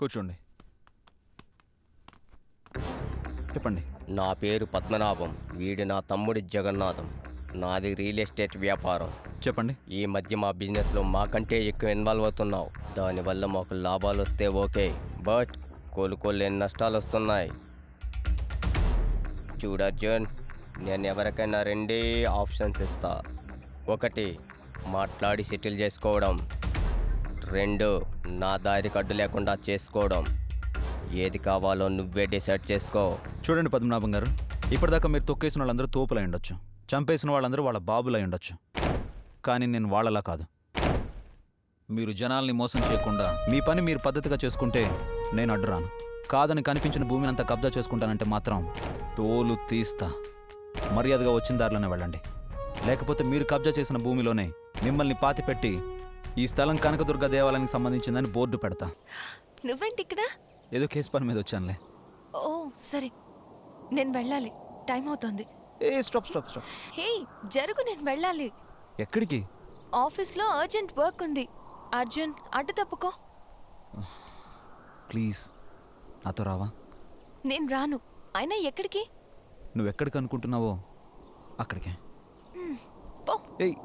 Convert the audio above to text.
కూర్చోండి. చెప్పండి. నా పేరు పద్మనాభం. వీడు నా తమ్ముడి జగన్నాథం. నాది రియల్ ఎస్టేట్ వ్యాపారం. చెప్పండి. ఈ మధ్య మా బిజినెస్లో మాకంటే ఎక్కువ ఇన్వాల్వ్ అవుతున్నావు. దానివల్ల మాకు లాభాలు వస్తే ఓకే, బట్ కోలుకోలేని నష్టాలు వస్తున్నాయి. చూడు అర్జున్, నేను ఎవరికైనా రెండే ఆప్షన్స్ ఇస్తా. ఒకటి, మాట్లాడి సెటిల్ చేసుకోవడం. రెండు, నా దారికి అడ్డు లేకుండా చేసుకోవడం. ఏది కావాలో నువ్వే డిసైడ్ చేసుకో. చూడండి పద్మనాభం గారు, ఇప్పటిదాకా మీరు తొక్కేసిన వాళ్ళందరూ తోపులై ఉండొచ్చు, చంపేసిన వాళ్ళందరూ వాళ్ళ బాబులై ఉండొచ్చు, కానీ నేను వాళ్ళలా కాదు. మీరు జనాల్ని మోసం చేయకుండా మీ పని మీరు పద్ధతిగా చేసుకుంటే నేను అడ్డురాను. కాదని కనిపించిన భూమిని అంతా కబ్జా చేసుకుంటానంటే మాత్రం తోలు తీస్తా. మర్యాదగా వచ్చిన దారిలోనే వెళ్ళండి, లేకపోతే మీరు కబ్జా చేసిన భూమిలోనే మిమ్మల్ని పాతిపెట్టి ఈ స్థలం కనకదుర్గ దేవాలయానికి సంబంధించిందని బోర్డు పెడతా. నువ్వేంటి ఇక్కడ? ఏదో కేసు పని మీద వచ్చానులే. ఓ సరే, నేను వెళ్ళాలి, టైం అవుతోంది. Stop stop stop. హే జరుగు, నేను వెళ్ళాలి. ఎక్కడికి? ఆఫీస్లో అర్జెంట్ వర్క్ ఉంది. అర్జున్, అడ్డు తప్పుకో. ప్లీజ్ నాతో రావా? నేను రాను. అయినా ఎక్కడికి? నువ్వెక్కడికి అనుకుంటున్నావో అక్కడికే. పో. ఏయ్